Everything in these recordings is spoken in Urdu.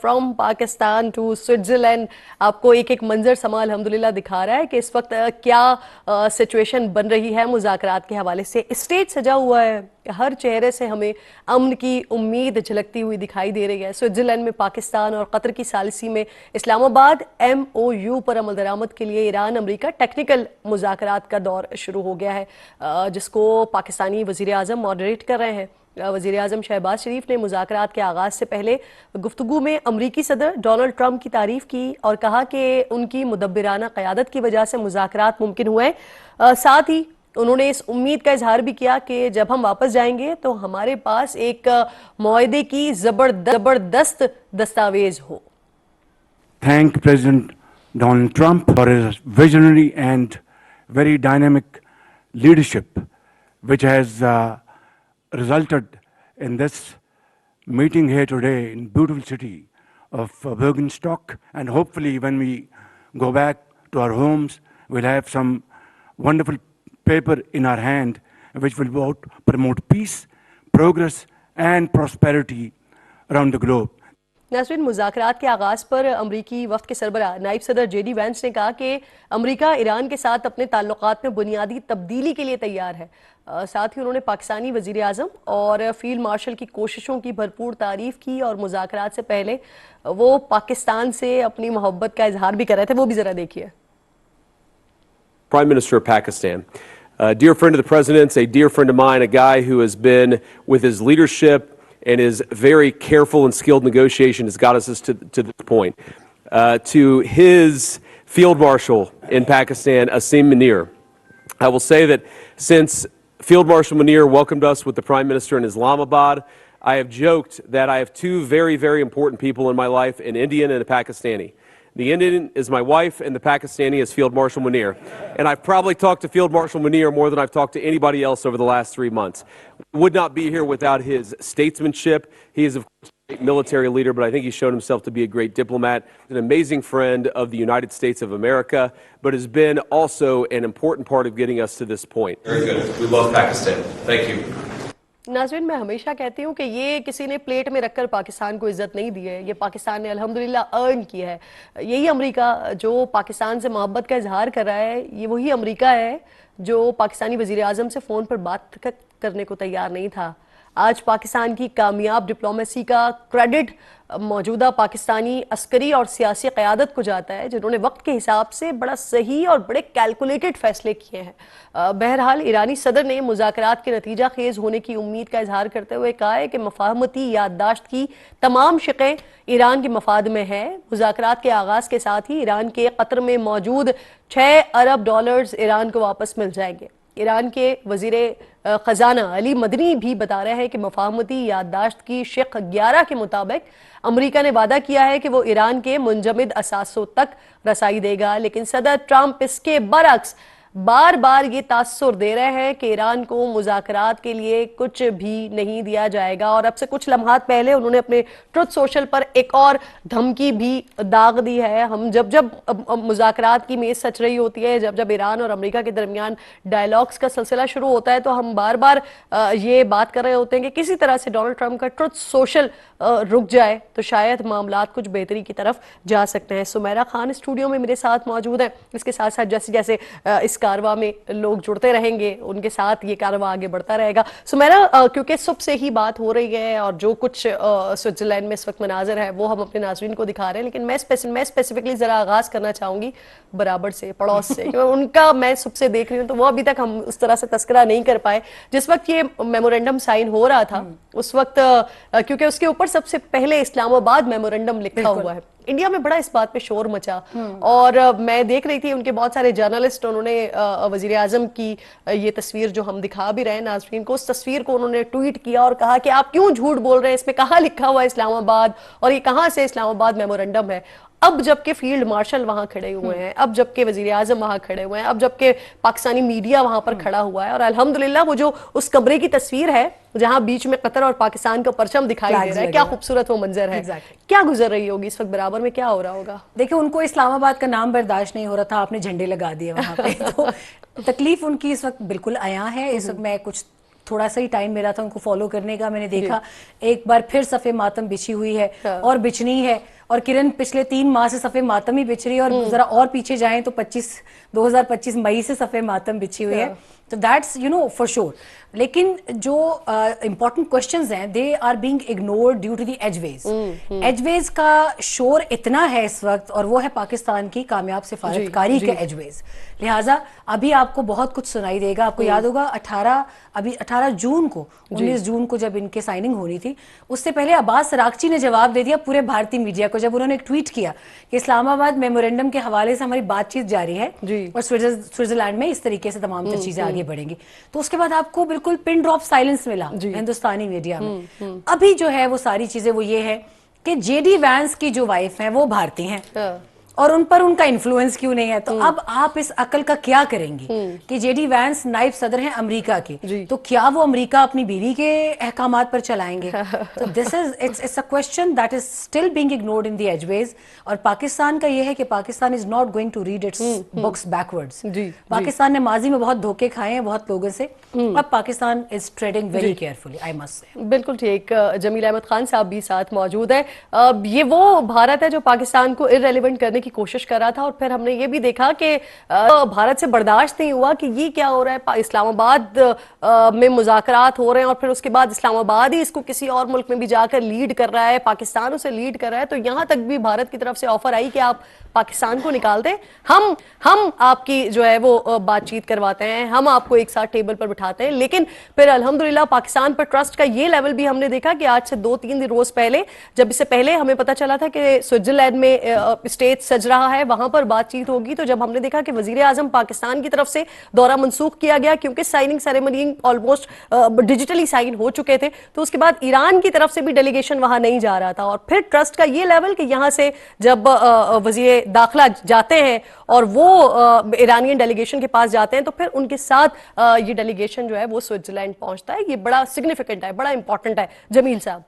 فرام پاکستان ٹو سوئٹزرلینڈ آپ کو ایک ایک منظر سما الحمدللہ دکھا رہا ہے کہ اس وقت کیا سچویشن بن رہی ہے مذاکرات کے حوالے سے. اسٹیج سجا ہوا ہے, ہر چہرے سے ہمیں امن کی امید جھلکتی ہوئی دکھائی دے رہی ہے. سوئٹزرلینڈ میں پاکستان اور قطر کی ثالثی میں اسلام آباد MOU پر عمل درآمد کے لیے ایران امریکہ ٹیکنیکل مذاکرات کا دور شروع ہو گیا ہے, جس کو پاکستانی وزیر اعظم ماڈریٹ کر رہے ہیں. وزیر اعظم شہباز شریف نے مذاکرات کے آغاز سے پہلے گفتگو میں امریکی صدر ڈونلڈ ٹرمپ کی تعریف کی اور کہا کہ ان کی مدبرانہ قیادت کی وجہ سے مذاکرات ممکن ہوئے. ساتھ ہی انہوں نے اس امید کا اظہار بھی کیا کہ جب ہم واپس جائیں گے تو ہمارے پاس ایک معاہدے کی زبردست دستاویز ہو. Thank President Donald Trump for his visionary and very dynamic leadership, which has resulted in this meeting here today in beautiful city of Bergenstock, and hopefully when we go back to our homes we'll have some wonderful paper in our hand which will promote peace, progress and prosperity around the globe. ناظرین, مذاکرات کے آغاز پر امریکی وفد کے سربراہ نائب صدر JD وینس نے کہا کہ امریکہ ایران کے ساتھ اپنے تعلقات میں بنیادی تبدیلی کے لیے تیار ہے. ساتھ ہی انہوں نے پاکستانی وزیر اعظم اور فیلڈ مارشل کی کوششوں کی بھرپور تعریف کی اور مذاکرات سے پہلے وہ پاکستان سے اپنی محبت کا اظہار بھی کر رہے تھے. وہ بھی ذرا دیکھیے. Prime Minister of Pakistan, a dear friend of the President's, a dear friend of mine, a guy who has been with his leadership and his very careful and skilled negotiation has got us to this point. To his Field Marshal in Pakistan, Asim Munir, I will say that since Field Marshal Munir welcomed us with the Prime Minister in Islamabad, I have joked that I have two very, very important people in my life, an Indian and a Pakistani. The Indian is my wife, and the Pakistani is Field Marshal Munir. And I've probably talked to Field Marshal Munir more than I've talked to anybody else over the last 3 months. Would not be here without his statesmanship. He is, of course, a great military leader, but I think he's shown himself to be a great diplomat, an amazing friend of the United States of America, but has been also an important part of getting us to this point. Very good. We love Pakistan. Thank you. ناظرین, میں ہمیشہ کہتی ہوں کہ یہ کسی نے پلیٹ میں رکھ کر پاکستان کو عزت نہیں دی ہے, یہ پاکستان نے الحمدللہ ارن کی ہے. یہی امریکہ جو پاکستان سے محبت کا اظہار کر رہا ہے, یہ وہی امریکہ ہے جو پاکستانی وزیر اعظم سے فون پر بات کرنے کو تیار نہیں تھا. آج پاکستان کی کامیاب ڈپلومیسی کا کریڈٹ موجودہ پاکستانی عسکری اور سیاسی قیادت کو جاتا ہے, جنہوں نے وقت کے حساب سے بڑا صحیح اور بڑے کیلکولیٹڈ فیصلے کیے ہیں. بہرحال ایرانی صدر نے مذاکرات کے نتیجہ خیز ہونے کی امید کا اظہار کرتے ہوئے کہا ہے کہ مفاہمتی یادداشت کی تمام شقیں ایران کے مفاد میں ہے. مذاکرات کے آغاز کے ساتھ ہی ایران کے قطر میں موجود $6 ارب ایران کو واپس مل جائیں گے. ایران کے وزیر خزانہ علی مدنی بھی بتا رہے ہیں کہ مفاہمتی یادداشت کی شق 11 کے مطابق امریکہ نے وعدہ کیا ہے کہ وہ ایران کے منجمد اثاثوں تک رسائی دے گا, لیکن صدر ٹرمپ اس کے برعکس بار بار یہ تاثر دے رہے ہیں کہ ایران کو مذاکرات کے لیے کچھ بھی نہیں دیا جائے گا. اور اب سے کچھ لمحات پہلے انہوں نے اپنے ٹروتھ سوشل پر ایک اور دھمکی بھی داغ دی ہے. ہم جب مذاکرات کی میز سج رہی ہوتی ہے, جب ایران اور امریکہ کے درمیان ڈائیلاگز کا سلسلہ شروع ہوتا ہے, تو ہم بار بار یہ بات کر رہے ہوتے ہیں کہ کسی طرح سے ڈونلڈ ٹرمپ کا ٹروتھ سوشل رک جائے تو شاید معاملات کچھ بہتری کی طرف جا سکتے ہیں. سمیرہ خان اسٹوڈیو میں میرے ساتھ موجود ہیں. اس کے ساتھ ساتھ جیسے جیسے اس کارواں میں لوگ جڑتے رہیں گے, ان کے ساتھ یہ کارواں آگے بڑھتا رہے گا. سمیرہ, کیونکہ صبح سے ہی بات ہو رہی ہے اور جو کچھ سوئٹزرلینڈ میں اس وقت مناظر ہے وہ ہم اپنے ناظرین کو دکھا رہے ہیں, لیکن میں اسپیسیفکلی ذرا آغاز کرنا چاہوں گی برابر سے, پڑوس سے, کیونکہ ان کا میں صبح سے دیکھ رہی ہوں تو وہ ابھی تک ہم اس طرح سے تذکرہ نہیں کر پائے. جس وقت یہ میمورنڈم سائن ہو رہا تھا اس وقت, کیونکہ اس کے اوپر سب سے پہلے اسلام آباد میمورنڈم لکھا ہوا ہے, انڈیا میں بڑا اس بات پہ شور مچا, اور میں دیکھ رہی تھی ان کے بہت سارے جرنلسٹ, انہوں نے وزیر اعظم کی یہ تصویر جو ہم دکھا بھی رہے ہیں ناظرین کو, اس تصویر کو انہوں نے ٹویٹ کیا اور کہا کہ آپ کیوں جھوٹ بول رہے ہیں, اس میں کہاں لکھا ہوا ہے اسلام آباد, اور یہ کہاں سے اسلام آباد میمورنڈم ہے. اب جبکہ فیلڈ مارشل وہاں کھڑے ہوئے ہیں, اب جبکہ وزیر اعظم وہاں کھڑے ہوئے ہیں, اب جبکہ پاکستانی میڈیا وہاں پر کھڑا ہوا ہے, اور الحمدللہ وہ جو اس کمرے کی تصویر ہے جہاں بیچ میں قطر اور پاکستان کا پرچم دکھائی دے رہا ہے, کیا خوبصورت وہ منظر ہے. کیا گزر رہی ہوگی اس وقت, برابر میں کیا ہو رہا ہوگا؟ دیکھیں, ان کو اسلام آباد کا نام برداشت نہیں ہو رہا تھا, آپ نے جھنڈے لگا دیے وہاں پہ, تو تکلیف ان کی اس وقت بالکل عیاں ہے. اس وقت میں کچھ تھوڑا سا ہی ٹائم ملا تھا ان کو فالو کرنے کا. میں نے دیکھا ایک بار پھر صفِ ماتم بچھی ہوئی ہے اور بچنی ہے. اور کرن پچھلے 3 ماہ سے صفِ ماتم ہی بچ رہی ہے, اور ذرا اور پیچھے جائیں تو 2025 مئی سے صفِ ماتم بچھی ہوئی ہے. تو that's you know for sure. لیکن جو امپورٹنٹ کوشچنز ہیں they are being ignored due to the edge ways. Edge ways کا شور اتنا ہے اس وقت, اور وہ ہے پاکستان کی کامیاب سفارت کاری کے ایج ویز. لہٰذا ابھی آپ کو بہت کچھ سنائی دے گا. آپ کو یاد ہوگا 18 جون کو 19 جون کو جب ان کے سائننگ ہونی تھی, اس سے پہلے عباس سراغچی نے جواب دے دیا پورے بھارتی میڈیا کو, جب انہوں نے ایک ٹویٹ کیا کہ اسلام آباد میمورینڈم کے حوالے سے ہماری بات چیت جاری ہے اور سوئٹزرلینڈ میں اس طریقے سے تمام تر چیزیں آگے بڑھیں گی. تو اس کے بعد آپ کو بالکل پن ڈراپ سائلنس ملا ہندوستانی میڈیا میں. ابھی جو ہے وہ ساری چیزیں وہ یہ ہے کہ جے ڈی وینس کی جو وائف ہیں وہ بھارتی ہیں اور ان پر ان کا انفلوئنس کیوں نہیں ہے. تو اب آپ اس عقل کا کیا کریں گی کہ جے ڈی وینس نائب صدر ہیں امریکہ کے, تو کیا وہ امریکہ اپنی بیوی کے احکامات پر چلائیں گے؟ تو this is it's a question that is still being ignored in the edge ways. اور پاکستان کا یہ ہے کہ Pakistan is not going to read its books backwards. Pakistan نے ماضی میں بہت دھوکے کھائے ہیں بہت لوگوں سے, اب Pakistan is treading very carefully, I must say. بالکل ٹھیک. جمیل احمد خان صاحب بھی ساتھ موجود ہیں. یہ وہ بھارت ہے جو پاکستان کو ارریلیونٹ کرنے کی کوشش کر رہا تھا, اور پھر ہم نے یہ بھی دیکھا کہ بھارت سے برداشت نہیں ہوا کہ یہ کیا ہو رہا ہے. اسلام آباد میں مذاکرات ہو رہے ہیں اور پھر اس کے بعد اسلام آباد ہی اس کو کسی اور ملک میں بھی جا کر لیڈ کر رہا ہے, پاکستان اسے لیڈ کر رہا ہے. تو یہاں تک بھی بھارت کی طرف سے آفر آئی کہ آپ پاکستان کو نکال دیں, ہم آپ کی جو ہے وہ بات چیت کرواتے ہیں, ہم آپ کو ایک ساتھ ٹیبل پر بٹھاتے ہیں. لیکن پھر الحمدللہ پاکستان پر ٹرسٹ کا یہ لیول بھی ہم نے دیکھا کہ آج سے 2-3 روز پہلے, جب اس سے پہلے ہمیں پتا چلا تھا کہ سوئٹزرلینڈ میں اسٹیج سج رہا ہے, وہاں پر بات چیت ہوگی, تو جب ہم نے دیکھا کہ وزیر اعظم پاکستان کی طرف سے دورہ منسوخ کیا گیا کیونکہ signing ceremony almost digitally sign ہو چکے تھے, تو اس کے بعد ایران کی طرف سے بھی ڈیلیگیشن وہاں نہیں جا رہا تھا. اور پھر ٹرسٹ کا یہ لیول کہ یہاں سے جب وزیر داخلہ جاتے ہیں اور وہ ایرانین ڈیلیگیشن کے پاس جاتے ہیں, تو پھر ان کے ساتھ یہ ڈیلیگیشن جو ہے وہ سوئٹزرلینڈ پہنچتا ہے. یہ بڑا سگنیفیکنٹ ہے, بڑا امپورٹنٹ ہے. جمیل صاحب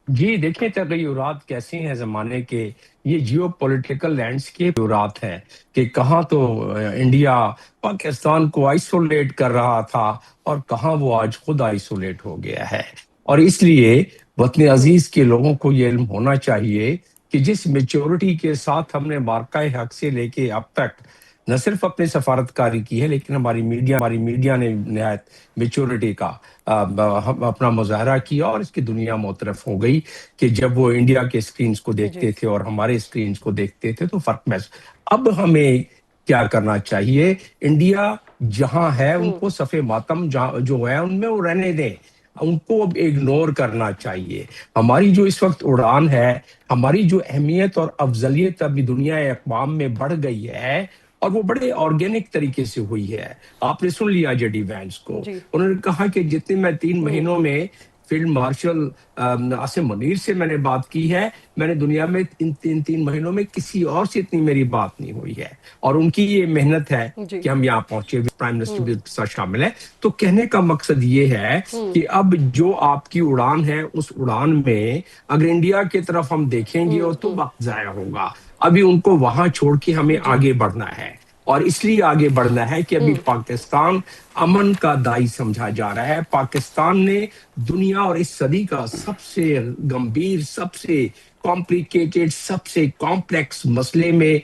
جی دیکھیں تغیرات کیسے ہیں زمانے کے, یہ جیو پولیٹیکل لینڈسکیپ تغیرات ہیں کہ کہاں تو انڈیا پاکستان کو آئسولیٹ کر رہا تھا اور کہاں وہ آج خود آئسولیٹ ہو گیا ہے. اور اس لیے وطن عزیز کے لوگوں کو یہ علم ہونا چاہیے کہ جس میچورٹی کے ساتھ ہم نے مارکہ حق سے لے کے اب تک نہ صرف اپنے سفارتکاری کی ہے, لیکن ہماری میڈیا نے نہایت میچورٹی کا اپنا مظاہرہ کیا, اور اس کی دنیا معترف ہو گئی کہ جب وہ انڈیا کے اسکرینز کو دیکھتے تھے اور ہمارے اسکرینز کو دیکھتے تھے تو فرق محسوس. اب ہمیں کیا کرنا چاہیے؟ انڈیا جہاں ہے ان کو صف ماتم جو ہے ان میں وہ رہنے دیں, ان کو اب اگنور کرنا چاہیے. ہماری جو اس وقت اڑان ہے, ہماری جو اہمیت اور افضلیت ابھی دنیا اقوام میں بڑھ گئی ہے, اور وہ بڑے آرگینک طریقے سے ہوئی ہے. آپ نے سن لیا جے ڈی وینس کو, انہوں نے کہا کہ جتنے میں 3 مہینوں میں فیلڈ مارشل عاصم منیر سے میں نے بات کی ہے, میں نے دنیا میں ان 3 مہینوں میں کسی اور سے اتنی میری بات نہیں ہوئی ہے. اور ان کی یہ محنت ہے کہ ہم یہاں پہنچے, پرائم منسٹر بھی ساتھ شامل ہے. تو کہنے کا مقصد یہ ہے کہ اب جو آپ کی اڑان ہے اس اڑان میں اگر انڈیا کی طرف ہم دیکھیں گے تو وقت ضائع ہوگا. ابھی ان کو وہاں چھوڑ کے ہمیں آگے بڑھنا ہے, اور اس لیے آگے بڑھنا ہے کہ ابھی پاکستان امن کا دائی سمجھا جا رہا ہے. پاکستان نے دنیا اور اس صدی کا سب سے گمبھیر, سب سے کمپلیکیٹڈ, سب سے کمپلیکس مسئلے میں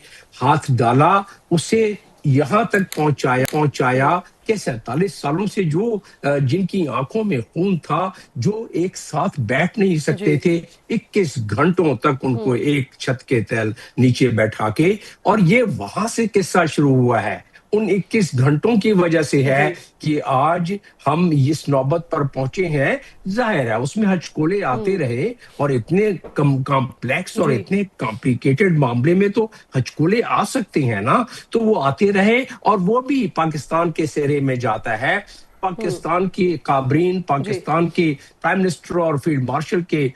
ہاتھ ڈالا, اسے یہاں تک پہنچایا کہ 47 سالوں سے جو جن کی آنکھوں میں خون تھا, جو ایک ساتھ بیٹھ نہیں سکتے تھے, 21 گھنٹوں تک ان کو ایک چھت کے تل نیچے بیٹھا کے, اور یہ وہاں سے قصہ شروع ہوا ہے. ان 21 گھنٹوں کی وجہ سے ہے کہ آج ہم اس نوبت پر پہنچے ہیں. ظاہر ہے اس میں ہچکولے آتے رہے, اور اتنے کمپلیکس اور اتنے کمپلیکیٹڈ معاملے میں تو ہچکولے آ سکتے ہیں نا, تو وہ آتے رہے, اور وہ بھی پاکستان کے سہرے میں جاتا ہے. پاکستان کے کابرین, پاکستان کے پرائم منسٹر اور فیلڈ مارشل کے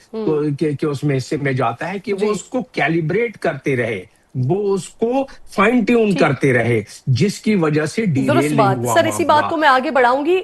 اس میں حصے میں جاتا ہے کہ وہ اس کو کیلیبریٹ کرتے رہے, وہ اس کو فائن ٹیون کرتے رہے, جس کی وجہ سے ڈیریل نہیں ہوا. سر اسی بات کو میں آگے بڑھاؤں گی.